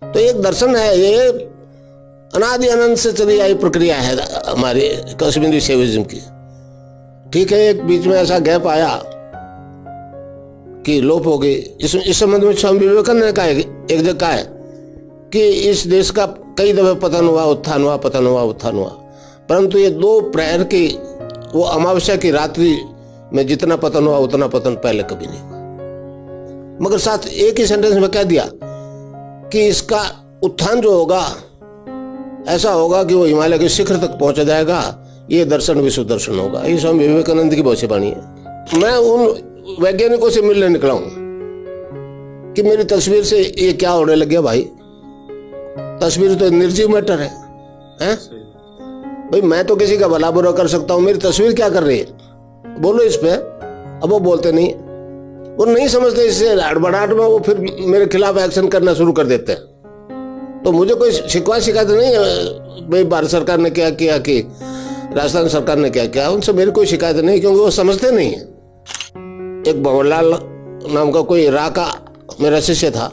तो एक दर्शन है, ये अनादि अनंत से चली आई प्रक्रिया है हमारी कश्मीरी शैविज्म की। ठीक है, एक बीच में ऐसा गैप आया कि लोप हो गई। इस संबंध में स्वामी विवेकानंद ने कहा, एक जगह कहा है कि इस देश का कई दफे पतन हुआ, उत्थान हुआ, पतन हुआ, उत्थान हुआ, परंतु ये 2 प्रहर की वो अमावस्या की रात्रि में जितना पतन हुआ उतना पतन पहले कभी नहीं हुआ। मगर साथ एक ही सेंटेंस में कह दिया कि इसका उत्थान जो होगा ऐसा होगा कि वो हिमालय के शिखर तक पहुंच जाएगा, ये दर्शन विश्व दर्शन होगा। ये स्वामी विवेकानंद की भविष्यवाणी है। मैं उन वैज्ञानिकों से मिलने निकला हूं कि मेरी तस्वीर से ये क्या होने लग गया भाई, तस्वीर तो निर्जीव मैटर है, हैं? भाई मैं तो किसी का भला बुरा कर सकता हूं, मेरी तस्वीर क्या कर रही है, बोलो इस पे। अब वो बोलते नहीं, वो नहीं समझते, इससे हड़बड़ाहट में वो फिर मेरे खिलाफ एक्शन करना शुरू कर देते हैं। तो मुझे कोई शिकायत नहीं है भाई भारत सरकार ने क्या किया कि राजस्थान सरकार ने क्या किया, उनसे मेरी कोई शिकायत नहीं, क्योंकि वो समझते नहीं है। एक भंवरलाल नाम का कोई इराक का मेरा शिष्य था,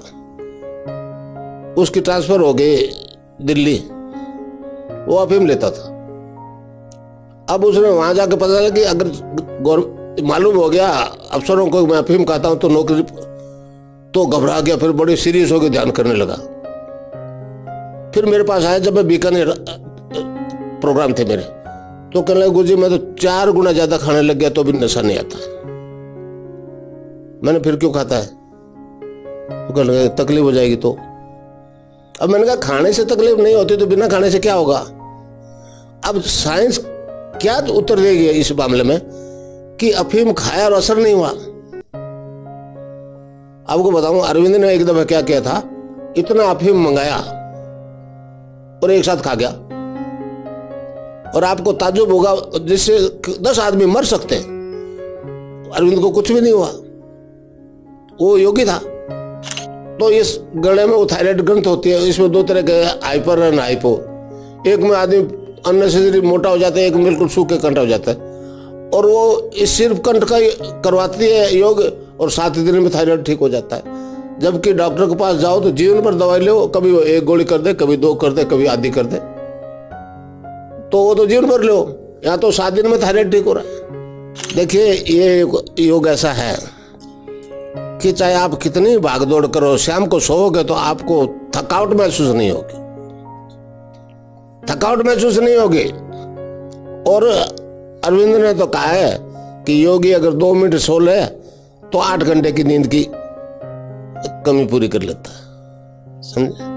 उसकी ट्रांसफर हो गई दिल्ली, वो अफीम लेता था। अब उसने वहां जाके पता चला कि अगर मालूम हो गया अफसरों को मैं अफीम खाता हूं तो नौकरी, तो घबरा गया, फिर बड़ी सीरियस होकर ध्यान करने लगा। फिर मेरे पास आया जब मैं बीकानेर प्रोग्राम थे मेरे, तो कहने लगा गुरुजी मैं तो 4 गुना ज्यादा खाने लग गया तो भी नशा नहीं आता। मैंने फिर क्यों खाता है, तो कहने लगा तकलीफ हो जाएगी तो। अब मैंने कहा खाने से तकलीफ नहीं होती तो बिना खाने से क्या होगा। अब साइंस क्या उत्तर देगी इस मामले में कि अफीम खाया और असर नहीं हुआ। आपको बताऊं अरविंद ने एक दफा क्या किया था, इतना अफीम मंगाया और एक साथ खा गया, और आपको ताज्जुब होगा जिससे 10 आदमी मर सकते हैं, अरविंद को कुछ भी नहीं हुआ, वो योगी था। तो इस गले में वो थायराइड ग्रंथ होती है, इसमें 2 तरह के हाइपर और हाइपो, एक में आदमी अननेसेसरी मोटा हो जाता है, एक में बिल्कुल सूखे कंठ हो जाता है, और वो इस सिर्फ कंठ का करवाती है योग और 7 दिन में थायराइड ठीक हो जाता है। जबकि डॉक्टर के पास जाओ तो जीवन भर दवाई लो, कभी वो 1 गोली कर दे, कभी 2 कर दे, कभी आधी कर दे, तो वो तो जीवन भर लो, यहाँ तो 7 दिन में थायराइड ठीक हो रहा है। देखिए ये योग ऐसा है कि चाहे आप कितनी भागदौड़ करो, शाम को सोओगे तो आपको थकावट महसूस नहीं होगी, थकावट महसूस नहीं होगी। और अरविंद ने तो कहा है कि योगी अगर 2 मिनट सो ले तो 8 घंटे की नींद की कमी पूरी कर लेता है, समझे।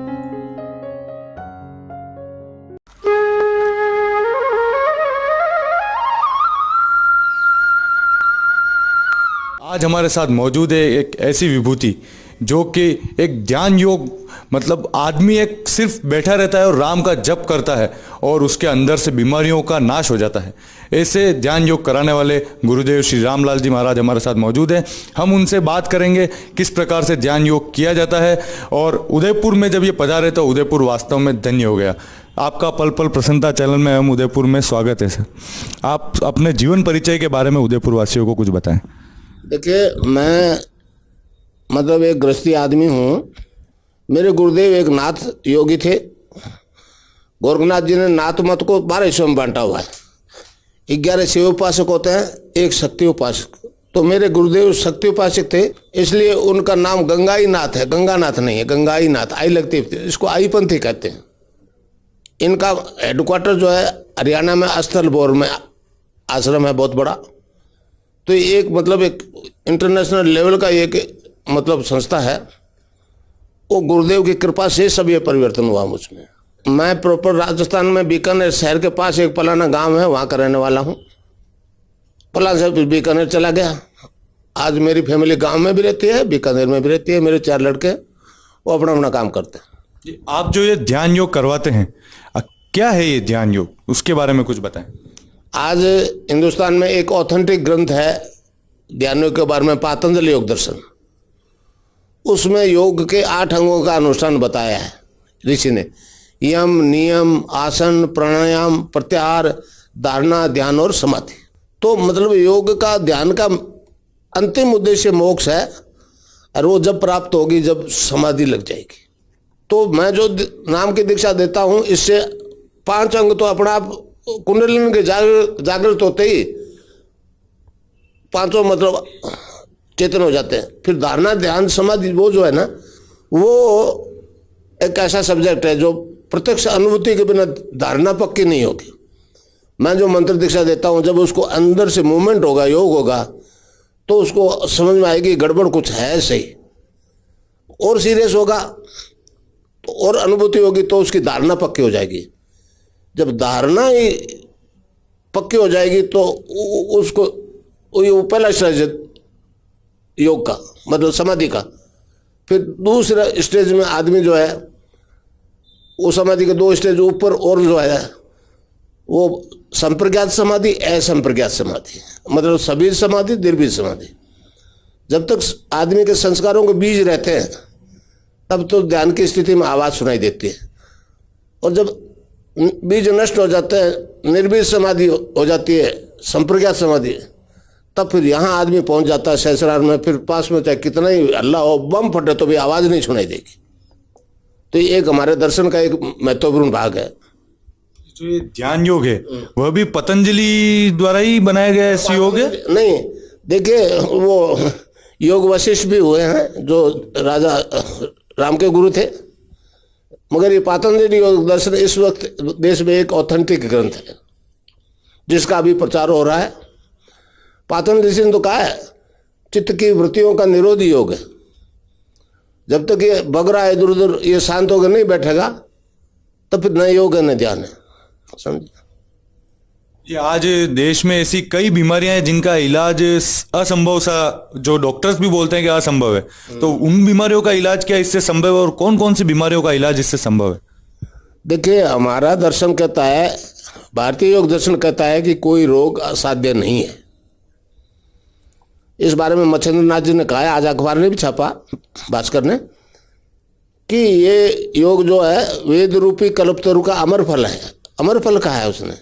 आज हमारे साथ मौजूद है एक ऐसी विभूति जो कि एक ध्यान योग, मतलब आदमी एक सिर्फ बैठा रहता है और राम का जप करता है और उसके अंदर से बीमारियों का नाश हो जाता है। ऐसे ध्यान योग कराने वाले गुरुदेव श्री रामलाल जी महाराज हमारे साथ मौजूद हैं। हम उनसे बात करेंगे किस प्रकार से ध्यान योग किया जाता है, और उदयपुर में जब ये पधारे तो उदयपुर वास्तव में धन्य हो गया। आपका पल पल प्रसन्नता चैनल में हम उदयपुर में स्वागत है सर। आप अपने जीवन परिचय के बारे में उदयपुर वासियों को कुछ बताएं। देखिए मैं मतलब एक गृहस्थी आदमी हूँ। मेरे गुरुदेव एक नाथ योगी थे। गोरखनाथ जी ने नाथ मत को 12 हिस्सों में बांटा हुआ है। 11 शिव उपासक होते हैं, 1 शक्ति उपासक। तो मेरे गुरुदेव शक्ति उपासक थे, इसलिए उनका नाम गंगाई नाथ है, गंगानाथ नहीं है, गंगाई नाथ। आई लगती है, इसको आई पंथी कहते हैं। इनका हेडक्वार्टर जो है हरियाणा में अस्थलबोर में आश्रम है बहुत बड़ा। तो एक मतलब एक इंटरनेशनल लेवल का एक मतलब संस्था है। वो गुरुदेव की कृपा से सब ये परिवर्तन हुआ मुझमें। मैं प्रॉपर राजस्थान में बीकानेर शहर के पास एक पलाना गांव है, वहाँ का रहने वाला हूँ। पलान से बीकानेर चला गया। आज मेरी फैमिली गांव में भी रहती है, बीकानेर में भी रहती है। मेरे 4 लड़के वो अपना अपना काम करते हैं। आप जो ये ध्यान योग करवाते हैं, क्या है ये ध्यान योग, उसके बारे में कुछ बताएं। आज हिंदुस्तान में एक ऑथेंटिक ग्रंथ है ध्यान योग के बारे में, पातंजलि योग दर्शन। उसमें योग के 8 अंगों का अनुष्ठान बताया है ऋषि ने। यम, नियम, आसन, प्राणायाम, प्रत्याहार, धारणा, ध्यान और समाधि। तो मतलब योग का, ध्यान का अंतिम उद्देश्य मोक्ष है, और वो जब प्राप्त होगी जब समाधि लग जाएगी। तो मैं जो नाम की दीक्षा देता हूं, इससे 5 अंग तो अपना आप कुंडलिनी के जागृत होते ही 5 मतलब चेतन हो जाते हैं। फिर धारणा ध्यान समाधि वो जो है ना, वो एक ऐसा सब्जेक्ट है जो प्रत्यक्ष अनुभूति के बिना धारणा पक्की नहीं होगी। मैं जो मंत्र दीक्षा देता हूं, जब उसको अंदर से मूवमेंट होगा, योग होगा, तो उसको समझ में आएगी गड़बड़ कुछ है सही, और सीरियस होगा तो और अनुभूति होगी, तो उसकी धारणा पक्की हो जाएगी। जब धारणा ही पक्की हो जाएगी तो उसको वो पहला स्टेज योग का मतलब समाधि का। फिर दूसरा स्टेज में आदमी जो है वो समाधि के 2 स्टेज ऊपर और जो है वो संप्रज्ञात समाधि, असंप्रज्ञात समाधि, मतलब सबीज समाधि, निर्बीज समाधि। जब तक आदमी के संस्कारों के बीज रहते हैं तब तो ध्यान की स्थिति में आवाज़ सुनाई देती है, और जब बीज नष्ट हो जाते हैं, निर्बीज समाधि हो जाती है, संप्रज्ञात समाधि, तब फिर यहाँ आदमी पहुंच जाता है सहस्रार में। फिर पास में चाहे कितना ही हल्ला हो, बम फटे, तो भी आवाज़ नहीं सुनाई देगी। तो ये एक हमारे दर्शन का एक महत्वपूर्ण भाग है। जो ये ध्यान योग है वह भी पतंजलि द्वारा ही बनाया गया ऐसे योग है? नहीं, देखिए वो योग वशिष्ठ भी हुए हैं जो राजा राम के गुरु थे, मगर ये पतंजलि योग दर्शन इस वक्त देश में एक ऑथेंटिक ग्रंथ है जिसका अभी प्रचार हो रहा है। पतंजलि ऋषि ने तो कहा है चित्त की वृत्तियों का निरोधी योग है। जब तक ये भग रहा है इधर उधर, ये शांत होकर नहीं बैठेगा, तब फिर न योग है न ध्यान है। समझे? ये आज देश में ऐसी कई बीमारियां हैं जिनका इलाज असंभव सा, जो डॉक्टर्स भी बोलते हैं कि असंभव है, तो उन बीमारियों का इलाज क्या इससे संभव है, और कौन कौन सी बीमारियों का इलाज इससे संभव है? देखिए, हमारा दर्शन कहता है, भारतीय योग दर्शन कहता है कि कोई रोग असाध्य नहीं है। इस बारे में मच्छिंद्र नाथ जी ने कहा है, आज अखबार ने भी छापा, भास्कर ने, कि ये योग जो है वेद रूपी कल्पतरु का अमर फल है। अमर फल कहा है उसने।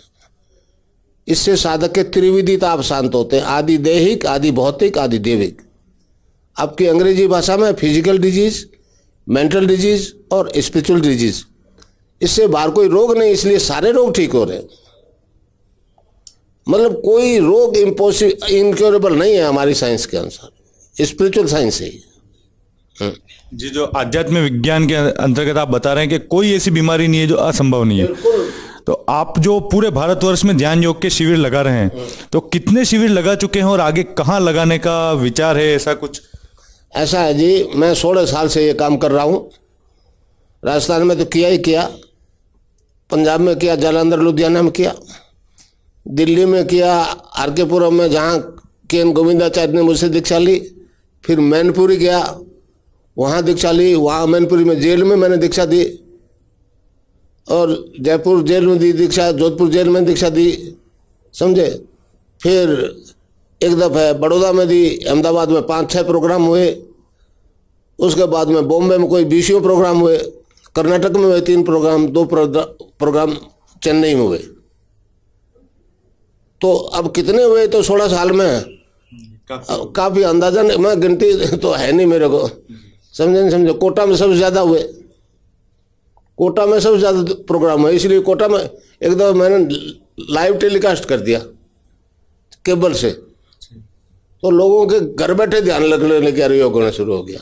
इससे साधक के त्रिविधि ताप शांत होते हैं, आदि दैहिक, आदि भौतिक, आदि देविक। आपकी अंग्रेजी भाषा में फिजिकल डिजीज, मेंटल डिजीज और स्पिरिचुअल डिजीज, इससे बाहर कोई रोग नहीं, इसलिए सारे रोग ठीक हो रहे हैं। मतलब कोई रोग इनक्योरेबल नहीं है हमारी साइंस के अनुसार, स्पिरिचुअल साइंस है। जी, जो आध्यात्मिक विज्ञान के अंतर्गत आप बता रहे हैं कि कोई ऐसी बीमारी नहीं है जो असंभव नहीं है। तो आप जो पूरे भारतवर्ष में ध्यान योग के शिविर लगा रहे हैं, तो कितने शिविर लगा चुके हैं और आगे कहाँ लगाने का विचार है? ऐसा कुछ ऐसा है जी, मैं 16 साल से ये काम कर रहा हूँ। राजस्थान में तो किया ही किया, पंजाब में किया, जालंधर लुधियाना में किया, दिल्ली में किया, आरकेपुरम में जहाँ के गोविंदाचार्य ने मुझसे दीक्षा ली, फिर मैनपुरी गया, वहाँ दीक्षा ली, वहाँ मैनपुरी में जेल में मैंने दीक्षा दी, और जयपुर जेल में दी दीक्षा, जोधपुर जेल में दीक्षा दी, समझे। फिर एक दफ़ा बड़ौदा में दी, अहमदाबाद में 5-6 प्रोग्राम हुए, उसके बाद में बॉम्बे में कोई 20 प्रोग्राम हुए, कर्नाटक में हुए 3 प्रोग्राम, 2 प्रोग्राम चेन्नई में हुए। तो अब कितने हुए तो 16 साल में काफ़ी अंदाजा नहीं, मैं गिनती तो है नहीं मेरे को, समझे नहीं समझे। कोटा में सबसे ज़्यादा हुए, कोटा में सबसे ज़्यादा प्रोग्राम हुए, इसलिए कोटा में एक दफ़ा मैंने लाइव टेलीकास्ट कर दिया केबल से, तो लोगों के घर बैठे ध्यान लगने लगे, योग होना शुरू हो गया।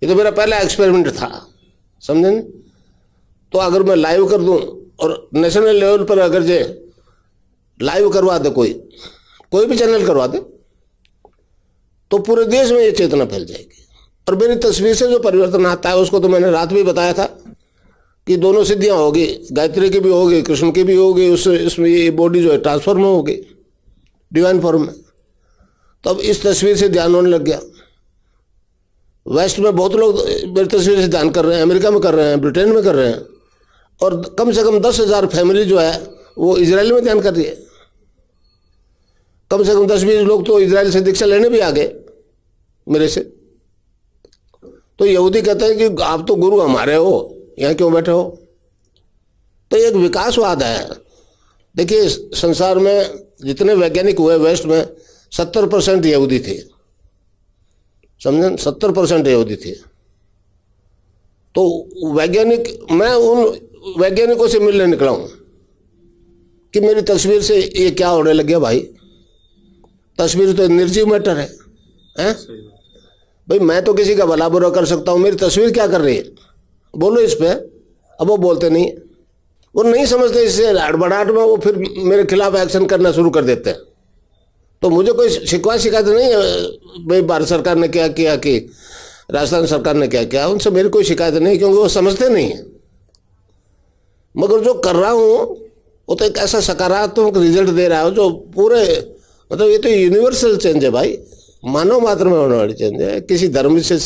ये तो मेरा पहला एक्सपेरिमेंट था, समझे नहीं। तो अगर मैं लाइव कर दूं और नेशनल लेवल पर अगर जे लाइव करवा दे, कोई भी चैनल करवा दे, तो पूरे देश में ये चेतना फैल जाएगी। और मेरी तस्वीर से जो परिवर्तन आता है उसको तो मैंने रात भी बताया था कि दोनों सिद्धियां होगी, गायत्री की भी होगी, कृष्ण की भी होगी, उससे इसमें ये बॉडी जो है ट्रांसफॉर्म होगी डिवाइन फॉर्म में। तो अब इस तस्वीर से ध्यान होने लग गया। वेस्ट में बहुत लोग मेरी तस्वीर से ध्यान कर रहे हैं, अमेरिका में कर रहे हैं, ब्रिटेन में कर रहे हैं, और कम से कम 10,000 फैमिली जो है वो इजराइल में ध्यान कर रही है। कम से कम 10-20 लोग तो इजराइल से दीक्षा लेने भी आ गए मेरे से। तो यहूदी कहते हैं कि आप तो गुरु हमारे हो, यहाँ क्यों बैठे हो। तो एक विकासवाद है। देखिए, संसार में जितने वैज्ञानिक हुए वेस्ट में 70% यहूदी थे, समझे, 70% यहूदी थे। तो मैं उन वैज्ञानिकों से मिलने निकला हूं कि मेरी तस्वीर से ये क्या होने लग गया भाई। तस्वीर तो निर्जीव मैटर है, हैं? भाई मैं तो किसी का भला बुरा कर सकता हूं, मेरी तस्वीर क्या कर रही है, बोलो इस पे। अब वो बोलते नहीं, वो नहीं समझते, इससे हड़बड़ाहट में वो फिर मेरे खिलाफ एक्शन करना शुरू कर देते हैं। तो मुझे कोई शिकायत नहीं है भाई भारत सरकार ने क्या किया कि राजस्थान सरकार ने क्या किया, उनसे मेरी कोई शिकायत नहीं, क्योंकि वो समझते नहीं है। मगर जो कर रहा हूँ वो तो एक ऐसा सकारात्मक रिजल्ट दे रहा है जो पूरे, मतलब ये तो यूनिवर्सल चेंज है भाई, मानव मात्र में होने वाली चेंज है, किसी धर्म से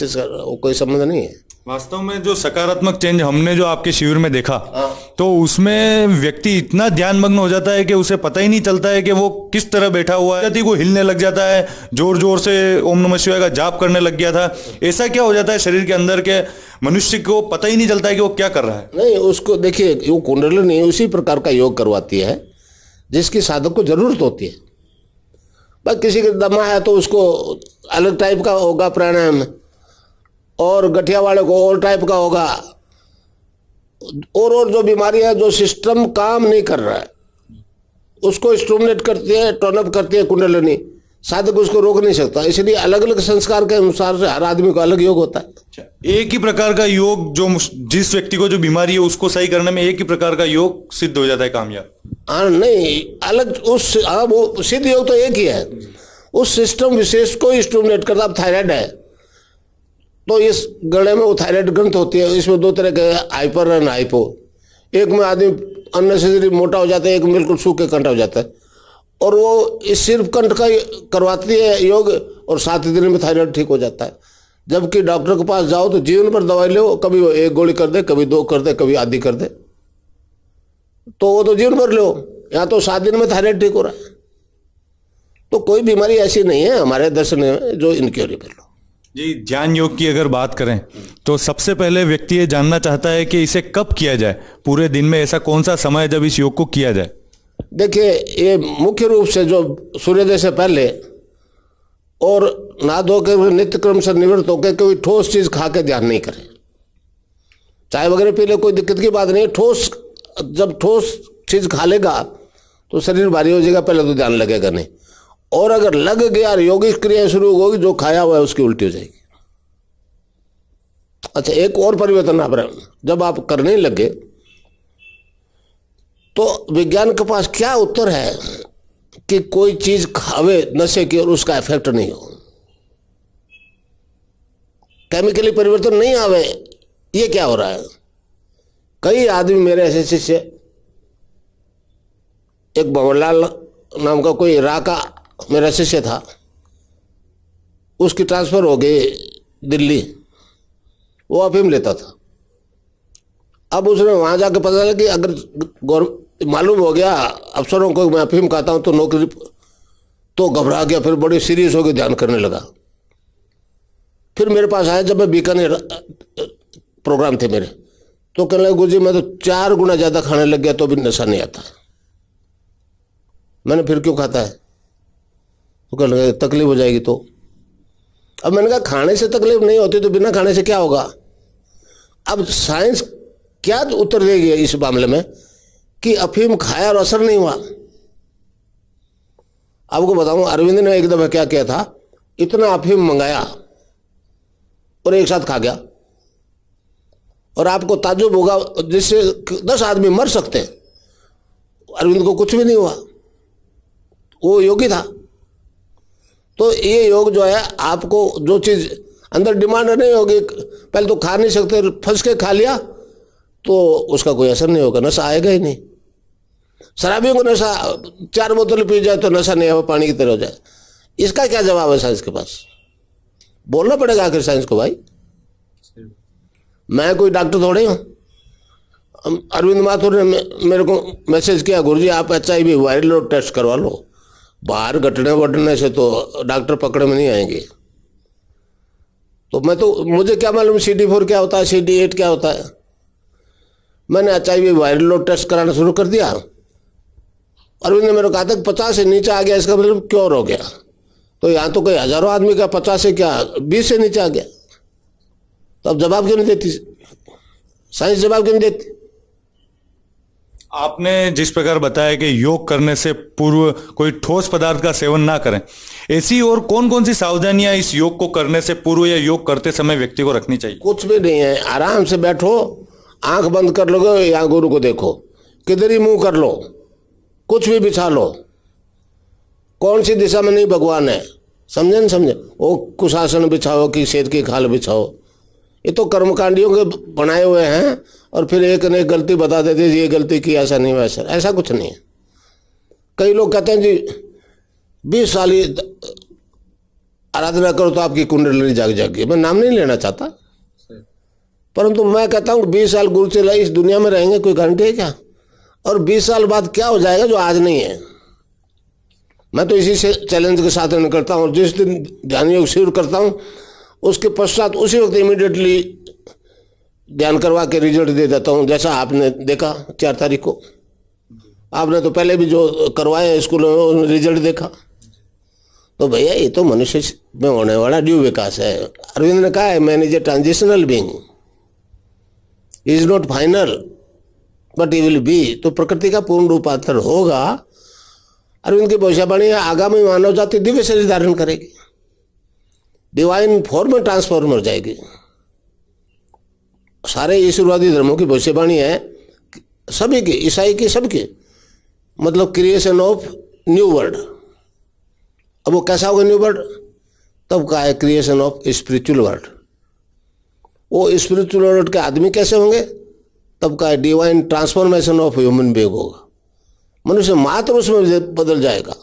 कोई संबंध नहीं है। वास्तव में जो सकारात्मक चेंज हमने जो आपके शिविर में देखा, तो उसमें व्यक्ति इतना ध्यानमग्न हो जाता है कि उसे पता ही नहीं चलता है कि वो किस तरह बैठा हुआ है, वो हिलने लग जाता है, जोर जोर से ओम नमः शिवाय का जाप करने लग गया था। ऐसा क्या हो जाता है शरीर के अंदर के मनुष्य को पता ही नहीं चलता है कि वो क्या कर रहा है? नहीं, उसको देखिए, वो कुंडलिनी उसी प्रकार का योग करवाती है जिसकी साधक को जरूरत होती है। बस किसी के दमा है तो उसको अलग टाइप का होगा प्राणायाम, और गठिया वाले को और टाइप का होगा, और जो बीमारियां, जो सिस्टम काम नहीं कर रहा है उसको स्टिमुलेट करती है, टर्न अप करती है कुंडलिनी। साधक उसको रोक नहीं सकता, इसलिए अलग अलग संस्कार के अनुसार से हर आदमी को अलग योग होता है। एक ही प्रकार का योग, जो जिस व्यक्ति को जो बीमारी है उसको सही करने में एक ही प्रकार का योग सिद्ध हो जाता है कामयाब? हाँ नहीं, अलग उस, हाँ वो सिद्ध योग तो एक ही है, उस सिस्टम विशेष को स्टिमुलेट करता। अब थायराइड है तो इस गले में वो थायराइड ग्रंथ होती है, इसमें दो तरह के हाइपर एंड हाइपो। एक में आदमी अननेसेसरी मोटा हो जाता है, एक में बिल्कुल सूखे कंठ हो जाता है, और वो इस सिर्फ कंठ का करवाती है योग, और 7 दिन में थायराइड ठीक हो जाता है। जबकि डॉक्टर के पास जाओ तो जीवन भर दवाई लो, कभी वो 1 गोली कर दे, कभी 2 कर दे, कभी आधी कर दे, तो वो तो जीवन भर लो। यहाँ तो 7 दिन में थायराइड ठीक हो रहा है। तो कोई बीमारी ऐसी नहीं है हमारे दर्शन में जो इनक्योरेबल हो। जी, ध्यान योग की अगर बात करें तो सबसे पहले व्यक्ति ये जानना चाहता है कि इसे कब किया जाए, पूरे दिन में ऐसा कौन सा समय है जब इस योग को किया जाए? देखिए, ये मुख्य रूप से जो सूर्योदय से पहले और नहा धो के नित्य क्रम से निवृत्त होकर कोई ठोस चीज खा के ध्यान नहीं करें। चाय वगैरह पी ले, कोई दिक्कत की बात नहीं है। ठोस, जब ठोस चीज खा लेगा तो शरीर भारी हो जाएगा, पहले तो ध्यान लगेगा नहीं, और अगर लग गया योगिक क्रिया शुरू होगी, जो खाया हुआ है उसकी उल्टी हो जाएगी। अच्छा, एक और परिवर्तन आप जब आप करने लगे तो विज्ञान के पास क्या उत्तर है कि कोई चीज खावे नशे की और उसका इफेक्ट नहीं हो, केमिकली परिवर्तन नहीं आवे, ये क्या हो रहा है? कई आदमी मेरे ऐसे शिष्य, एक भंवरलाल नाम का कोई इराक का मेरा शिष्य था, उसकी ट्रांसफर हो गई दिल्ली, वो अफीम लेता था। अब उसने वहां जाके पता चला कि अगर मालूम हो गया अफसरों को मैं अफीम खाता हूं तो नौकरी, तो घबरा गया, फिर बड़ी सीरियस होकर ध्यान करने लगा। फिर मेरे पास आया जब मैं बीकानेर प्रोग्राम थे मेरे, तो कहने लगा गुरुजी मैं तो 4 गुना ज्यादा खाने लग गया तो भी नशा नहीं आता। मैंने फिर क्यों खाता है? तो कहने लगा तकलीफ हो जाएगी। तो अब मैंने कहा खाने से तकलीफ नहीं होती तो बिना खाने से क्या होगा? अब साइंस क्या उत्तर देगी इस मामले में कि अफीम खाया और असर नहीं हुआ? आपको बताऊं, अरविंद ने एक दफा क्या किया था, इतना अफीम मंगाया और एक साथ खा गया, और आपको ताज्जुब होगा, जिससे 10 आदमी मर सकते हैं, अरविंद को कुछ भी नहीं हुआ, वो योगी था। तो ये योग जो है, आपको जो चीज अंदर डिमांड नहीं होगी, पहले तो खा नहीं सकते, फंस के खा लिया तो उसका कोई असर नहीं होगा, नशा आएगा ही नहीं। शराबियों को नशा 4 बोतल पी जाए तो नशा नहीं आए, पानी की तरह हो जाए। इसका क्या जवाब है साइंस के पास? बोलना पड़ेगा आखिर साइंस को भाई। मैं कोई डॉक्टर थोड़े हूँ। अरविंद माथुर ने मेरे को मैसेज किया, गुरुजी आप HIV वायरल लोड टेस्ट करवा लो, बाहर घटने वटने से तो डॉक्टर पकड़े में नहीं आएंगे। तो मुझे क्या मालूम CD4 क्या होता है, CD8 क्या होता है। मैंने HIV वायरल लोड टेस्ट कराना शुरू कर दिया। अरविंद ने मेरे को कहा था 50 से नीचे आ गया, इसका मतलब क्योर हो गया। तो यहाँ तो कोई हजारों आदमी का 50 से क्या 20 से नीचे आ गया, तो अब जवाब क्यों नहीं देती? साइंस जवाब क्यों नहीं देती? आपने जिस प्रकार बताया कि योग करने से पूर्व कोई ठोस पदार्थ का सेवन ना करें, ऐसी और कौन कौन सी सावधानियां इस योग को करने से पूर्व या योग करते समय व्यक्ति को रखनी चाहिए? कुछ भी नहीं है, आराम से बैठो, आंख बंद कर लोगे या गुरु को देखो, किधर ही मुंह कर लो, कुछ भी बिछा लो, कौन सी दिशा में नहीं भगवान है, समझे नहीं समझे? वो कुशासन बिछाओ कि शेर की खाल बिछाओ, ये तो कर्मकांडियों के बनाए हुए हैं और फिर एक ने एक गलती बता देते जी ये गलती की, ऐसा नहीं वैसा, ऐसा कुछ नहीं है। कई लोग कहते हैं जी 20 साल ही आराधना करो तो आपकी कुंडली जाग जाएगी। मैं नाम नहीं लेना चाहता, परंतु मैं कहता हूँ 20 साल गुरु चला इस दुनिया में रहेंगे, कोई गारंटी है क्या? और 20 साल बाद क्या हो जाएगा जो आज नहीं है? मैं तो इसी से चैलेंज के साथ निकलता हूँ। जिस दिन ध्यान योग शुरू करता हूँ उसके पश्चात उसी वक्त इमीडिएटली ध्यान करवा के रिजल्ट दे देता हूँ। जैसा आपने देखा 4 तारीख को, आपने तो पहले भी जो करवाए स्कूलों में रिजल्ट देखा। तो भैया ये तो मनुष्य में होने वाला ड्यू विकास है। अरविंद ने कहा है man is a transitional being, is not final but he will be. तो प्रकृति का पूर्ण रूपांतर होगा। अरविंद की भविष्यवाणी है आगामी मानव जाति दिव्य शरीर धारण करेगी, डिवाइन फॉर्म में ट्रांसफॉर्म हो जाएगी। सारे ईश्वरवादी धर्मों की भविष्यवाणी है, सभी की, ईसाई की, सबकी, मतलब क्रिएशन ऑफ न्यू वर्ल्ड। अब वो कैसा होगा न्यू वर्ल्ड? तब का है क्रिएशन ऑफ स्पिरिचुअल वर्ल्ड। वो स्पिरिचुअल वर्ल्ड के आदमी कैसे होंगे? तब का है divine transformation of human being होगा। मनुष्य मात्र उसमें बदल जाएगा।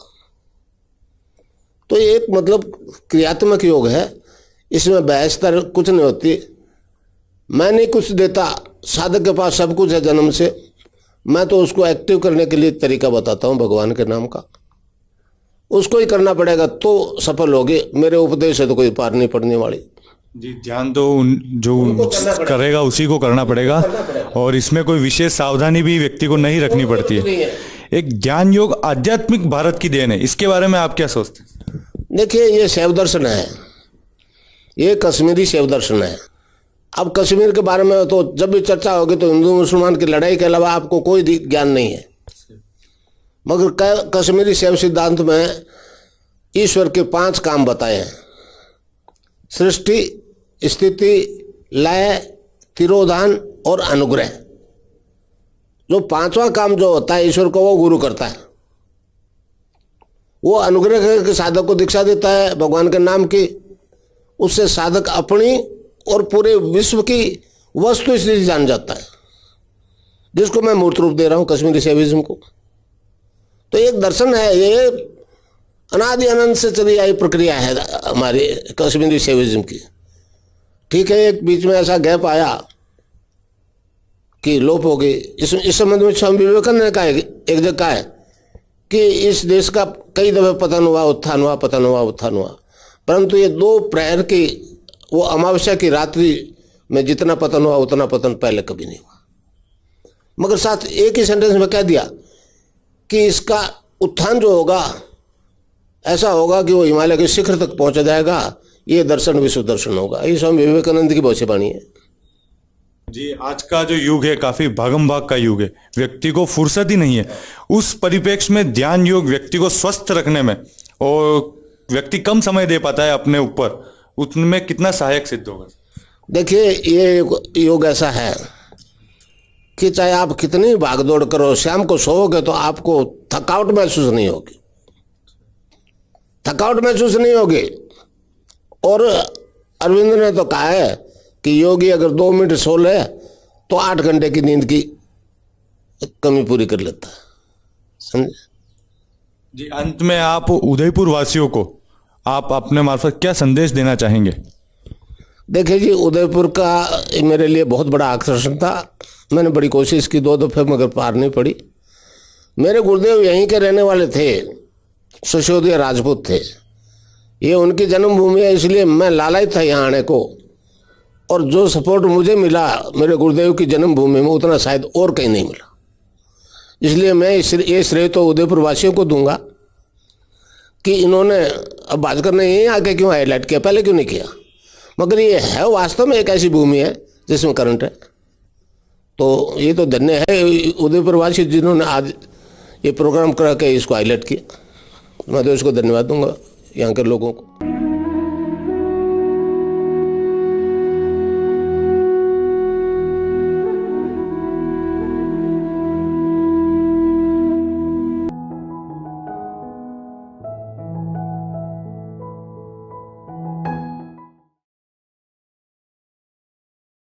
तो ये एक मतलब क्रियात्मक योग है, इसमें बहसता कुछ नहीं होती। मैं नहीं कुछ देता, साधक के पास सब कुछ है जन्म से। मैं तो उसको एक्टिव करने के लिए तरीका बताता हूँ भगवान के नाम का, उसको ही करना पड़ेगा तो सफल होगी। मेरे उपदेश से तो कोई पार नहीं पड़ने वाली। जी, ध्यान तो जो करेगा उसी को करना पड़ेगा और इसमें कोई विशेष सावधानी भी व्यक्ति को नहीं रखनी पड़ती है। एक ध्यान योग आध्यात्मिक भारत की देन है, इसके बारे में आप क्या सोचते हैं? देखिए ये शैव दर्शन है, ये कश्मीरी शैव दर्शन है। अब कश्मीर के बारे में तो जब भी चर्चा होगी तो हिंदू मुसलमान की लड़ाई के अलावा आपको कोई ज्ञान नहीं है। मगर कश्मीरी शैव सिद्धांत में ईश्वर के 5 काम बताए हैं: सृष्टि, स्थिति, लय, तिरोधान और अनुग्रह। जो 5वां काम जो होता है ईश्वर को, वो गुरु करता है। वो अनुग्रह के साधक को दीक्षा देता है भगवान के नाम की। उससे साधक अपनी और पूरे विश्व की वस्तु स्थिति जान जाता है, जिसको मैं मूर्त रूप दे रहा हूं कश्मीरी शैविज्म को। तो एक दर्शन है, ये अनादि अनंत से चली आई प्रक्रिया है हमारी कश्मीरी शैविज्म की। ठीक है, एक बीच में ऐसा गैप आया कि लोप हो गई। इस संबंध में स्वामी विवेकानंद ने कहा, एक जगह कहा है कि इस देश का कई दफे पतन हुआ, उत्थान हुआ, पतन हुआ, उत्थान हुआ, परंतु ये 2 प्रहर की, वो अमावस्या की रात्रि में जितना पतन हुआ उतना पतन पहले कभी नहीं हुआ। मगर साथ एक ही सेंटेंस में कह दिया कि इसका उत्थान जो होगा ऐसा होगा कि वो हिमालय के शिखर तक पहुंच जाएगा। ये दर्शन विश्व दर्शन होगा। ये स्वामी विवेकानंद की भविष्यवाणी है। जी, आज का जो युग है काफी भागम भाग का युग है, व्यक्ति को फुर्सत ही नहीं है। उस परिप्रेक्ष्य में ध्यान योग व्यक्ति को स्वस्थ रखने में, और व्यक्ति कम समय दे पाता है अपने ऊपर, उसमें कितना सहायक सिद्ध होगा? देखिए ये योग ऐसा है कि चाहे आप कितनी भागदौड़ करो, शाम को सोओगे तो आपको थकावट महसूस नहीं होगी, थकावट महसूस नहीं होगी। और अरविंद ने तो कहा है कि योगी अगर 2 मिनट सो ले तो 8 घंटे की नींद की कमी पूरी कर लेता है, समझे? जी, अंत में आप उदयपुर वासियों को आप अपने मार्फत क्या संदेश देना चाहेंगे? देखिए जी, उदयपुर का मेरे लिए बहुत बड़ा आकर्षण था। मैंने बड़ी कोशिश की 2 दफे, मगर पार नहीं पड़ी। मेरे गुरुदेव यहीं के रहने वाले थे, सिसोदिया राजपूत थे। ये उनकी जन्मभूमि है, इसलिए मैं लालायित था यहाँ आने को। और जो सपोर्ट मुझे मिला मेरे गुरुदेव की जन्मभूमि में, उतना शायद और कहीं नहीं मिला। इसलिए मैं ये श्रेय तो उदयपुर वासियों को दूंगा कि इन्होंने, अब भास्कर ने यहीं आके क्यों हाईलाइट किया, पहले क्यों नहीं किया? मगर ये है वास्तव में एक ऐसी भूमि है जिसमें करंट है। तो ये तो धन्य है उदयपुर वासी जिन्होंने आज ये प्रोग्राम करा के इसको हाईलाइट किया। मैं तो इसको धन्यवाद दूंगा यहाँ के लोगों को।